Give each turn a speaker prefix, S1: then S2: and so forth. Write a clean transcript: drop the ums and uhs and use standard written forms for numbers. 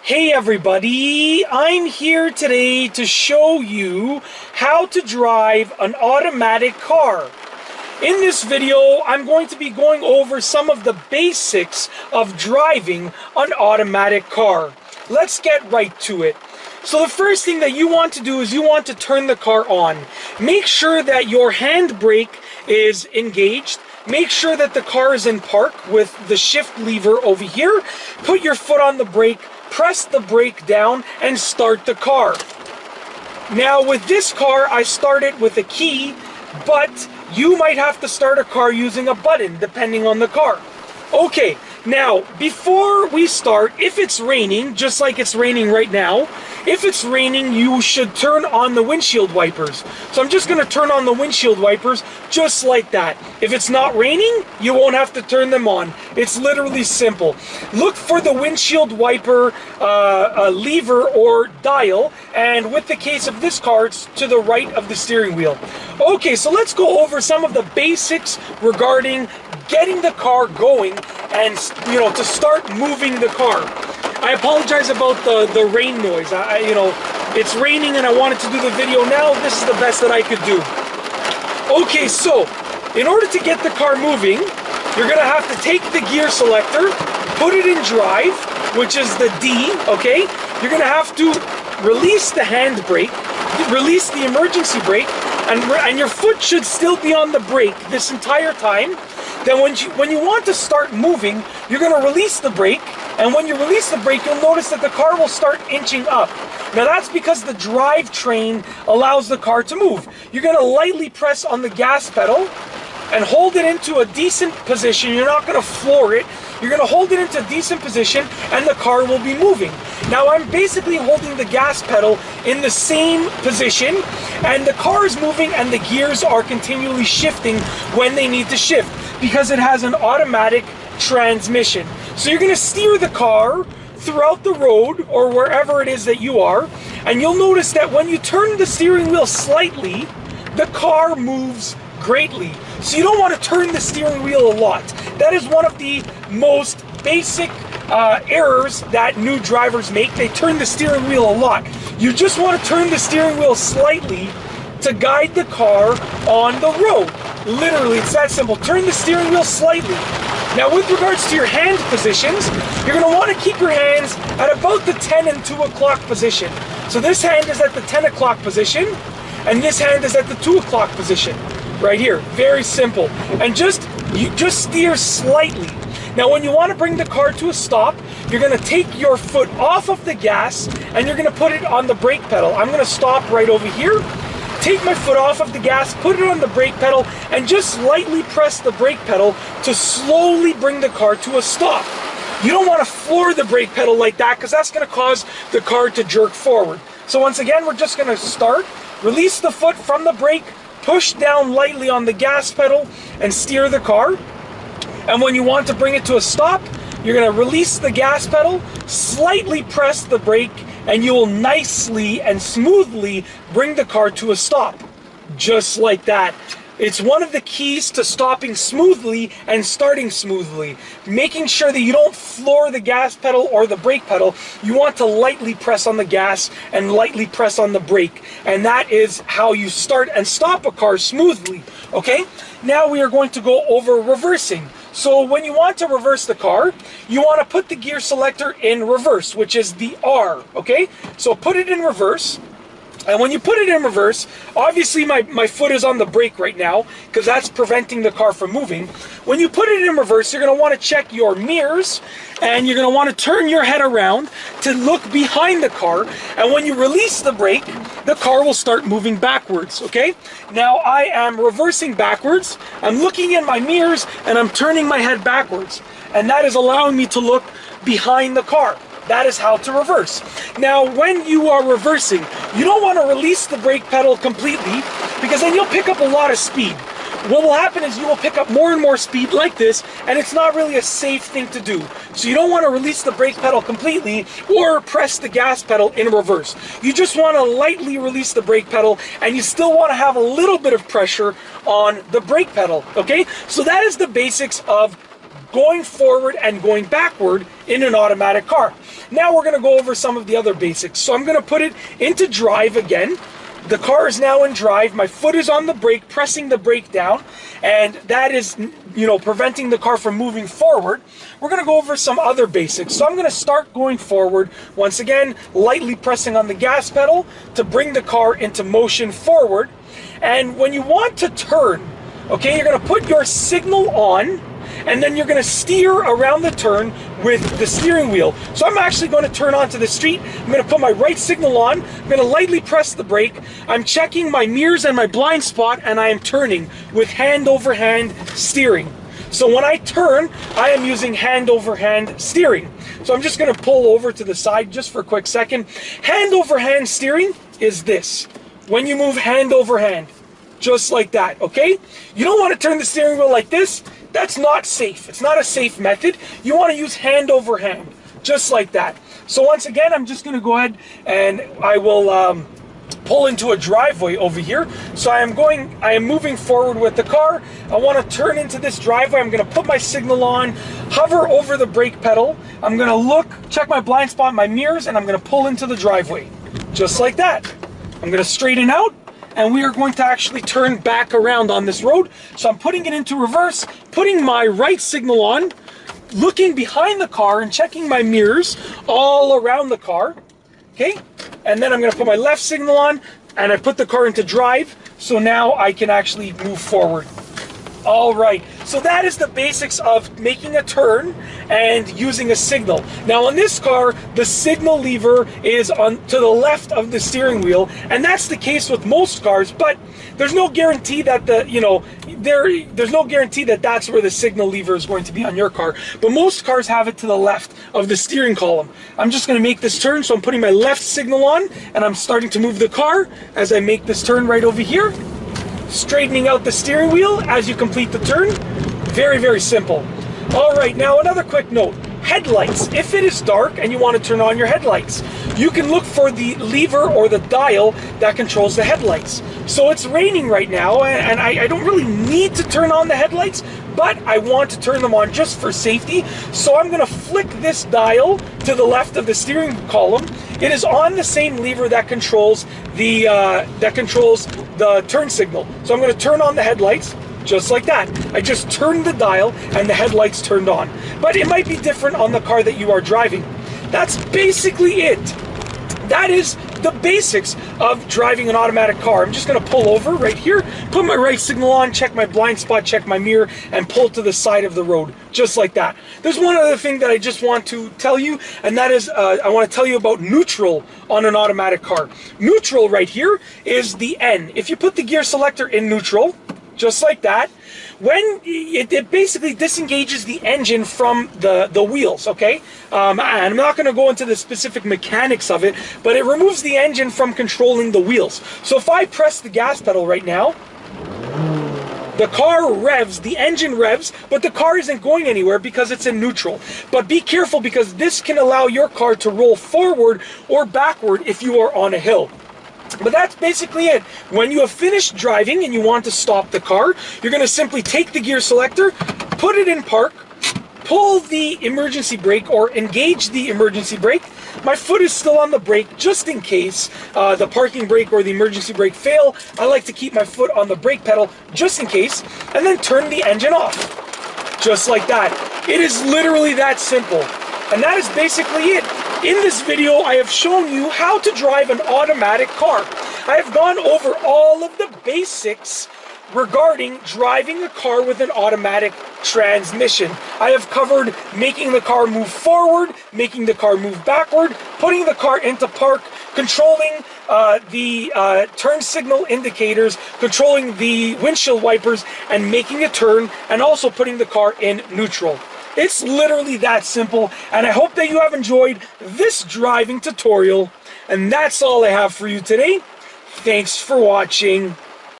S1: Hey everybody, I'm here today to show you how to drive an automatic car. In this video, I'm going to be going over some of the basics of driving an automatic car. Let's get right to it. So the first thing that you want to do is you want to turn the car on. Make sure that your handbrake is engaged. Make sure that the car is in park with the shift lever over here. Put your foot on the brake, press the brake down, and start the car. Now with this car, I started with a key, but you might have to start a car using a button, depending on the car. Okay, now before we start, if it's raining, just like it's raining right now, if it's raining, you should turn on the windshield wipers. So I'm just going to turn on the windshield wipers just like that. If it's not raining, you won't have to turn them on. It's literally simple. Look for the windshield wiper lever or dial, and with the case of this car, it's to the right of the steering wheel. Okay, so let's go over some of the basics regarding getting the car going and, to start moving the car. I apologize about the rain noise. It's raining and I wanted to do the video now. This is the best that I could do. Okay, so in order to get the car moving, you're gonna have to take the gear selector, put it in drive, which is the D, okay? You're gonna have to release the handbrake, release the emergency brake, and your foot should still be on the brake this entire time. Then when you want to start moving, you're going to release the brake, and when you release the brake, you'll notice that the car will start inching up. Now that's because the drivetrain allows the car to move. You're going to lightly press on the gas pedal and hold it into a decent position. You're not going to floor it. You're going to hold it into a decent position and the car will be moving. Now I'm basically holding the gas pedal in the same position, and the car is moving and the gears are continually shifting when they need to shift because it has an automatic transmission. So you're going to steer the car throughout the road or wherever it is that you are, and you'll notice that when you turn the steering wheel slightly, the car moves greatly. So you don't want to turn the steering wheel a lot. That is one of the most basic errors that new drivers make. They turn the steering wheel a lot. You just want to turn the steering wheel slightly to guide the car on the road. Literally, it's that simple. Turn the steering wheel slightly. Now with regards to your hand positions, you're going to want to keep your hands at about the 10 and 2 o'clock position. So this hand is at the 10 o'clock position, and this hand is at the 2 o'clock position. Right here, very simple. And you just steer slightly. Now when you want to bring the car to a stop, you're going to take your foot off of the gas and you're going to put it on the brake pedal. I'm going to stop right over here, take my foot off of the gas, put it on the brake pedal, and just lightly press the brake pedal to slowly bring the car to a stop. You don't want to floor the brake pedal like that because that's going to cause the car to jerk forward. So once again, we're just going to start, release the foot from the brake, push down lightly on the gas pedal and steer the car. And when you want to bring it to a stop, you're going to release the gas pedal, slightly press the brake, and you will nicely and smoothly bring the car to a stop. Just like that. It's one of the keys to stopping smoothly and starting smoothly. Making sure that you don't floor the gas pedal or the brake pedal. You want to lightly press on the gas and lightly press on the brake. And that is how you start and stop a car smoothly. Okay? Now we are going to go over reversing. So when you want to reverse the car, you want to put the gear selector in reverse, which is the R. Okay? So put it in reverse. And when you put it in reverse, obviously my foot is on the brake right now because that's preventing the car from moving. When you put it in reverse, you're going to want to check your mirrors and you're going to want to turn your head around to look behind the car. And when you release the brake, the car will start moving backwards, okay? Now I am reversing backwards. I'm looking in my mirrors and I'm turning my head backwards. And that is allowing me to look behind the car. That is how to reverse. Now, when you are reversing, you don't want to release the brake pedal completely because then you'll pick up a lot of speed. What will happen is you will pick up more and more speed like this, and it's not really a safe thing to do. So you don't want to release the brake pedal completely or press the gas pedal in reverse. You just want to lightly release the brake pedal, and you still want to have a little bit of pressure on the brake pedal, okay? So that is the basics of going forward and going backward in an automatic car. Now we're going to go over some of the other basics. So I'm going to put it into drive again. The car is now in drive. My foot is on the brake, pressing the brake down, and that is, preventing the car from moving forward. We're going to go over some other basics. So I'm going to start going forward. Once again, lightly pressing on the gas pedal to bring the car into motion forward. And when you want to turn, okay, you're going to put your signal on, and then you're going to steer around the turn with the steering wheel. So I'm actually going to turn onto the street. I'm going to put my right signal on. I'm going to lightly press the brake. I'm checking my mirrors and my blind spot, and I am turning with hand over hand steering. So when I turn, I am using hand over hand steering. So I'm just going to pull over to the side just for a quick second. Hand over hand steering is this. When you move hand over hand, just like that, okay? You don't want to turn the steering wheel like this. That's not safe. It's not a safe method. You want to use hand over hand, just like that. So once again, I'm just going to go ahead and I will pull into a driveway over here. So I am moving forward with the car. I want to turn into this driveway. I'm going to put my signal on, hover over the brake pedal. I'm going to look, check my blind spot, my mirrors, and I'm going to pull into the driveway, just like that. I'm going to straighten out, and we are going to actually turn back around on this road. So I'm putting it into reverse, putting my right signal on, looking behind the car and checking my mirrors all around the car, okay? And then I'm going to put my left signal on, and I put the car into drive, so now I can actually move forward. All right, so that is the basics of making a turn and using a signal. Now on this car, the signal lever is on to the left of the steering wheel, and that's the case with most cars, but there's no guarantee that there's no guarantee that that's where the signal lever is going to be on your car. But most cars have it to the left of the steering column. I'm just going to make this turn, so I'm putting my left signal on, and I'm starting to move the car as I make this turn right over here. Straightening out the steering wheel as you complete the turn. Very, very simple. All right, now another quick note. Headlights. If it is dark and you want to turn on your headlights, you can look for the lever or the dial that controls the headlights. So it's raining right now, and I don't really need to turn on the headlights, but I want to turn them on just for safety. So I'm going to flick this dial to the left of the steering column. It is on the same lever that controls the turn signal. So I'm going to turn on the headlights just like that. I just turned the dial and the headlights turned on. But it might be different on the car that you are driving. That's basically it. That is the basics of driving an automatic car. I'm just going to pull over right here, put my right signal on, check my blind spot, check my mirror, and pull to the side of the road, just like that. There's one other thing that I just want to tell you, and that is I want to tell you about neutral on an automatic car. Neutral right here is the N. If you put the gear selector in neutral, just like that, when it basically disengages the engine from the wheels, okay? And I'm not going to go into the specific mechanics of it, but it removes the engine from controlling the wheels. So if I press the gas pedal right now, the car revs, the engine revs, but the car isn't going anywhere because it's in neutral. But be careful, because this can allow your car to roll forward or backward if you are on a hill. But that's basically it. When you have finished driving and you want to stop the car, you're going to simply take the gear selector, put it in park, pull the emergency brake or engage the emergency brake. My foot is still on the brake just in case the parking brake or the emergency brake fail. I like to keep my foot on the brake pedal just in case, and then turn the engine off. Just like that. It is literally that simple. And that is basically it. In this video, I have shown you how to drive an automatic car. I have gone over all of the basics regarding driving a car with an automatic transmission. I have covered making the car move forward, making the car move backward, putting the car into park, controlling the turn signal indicators, controlling the windshield wipers, and making a turn, and also putting the car in neutral. It's literally that simple, and I hope that you have enjoyed this driving tutorial, and that's all I have for you today. Thanks for watching.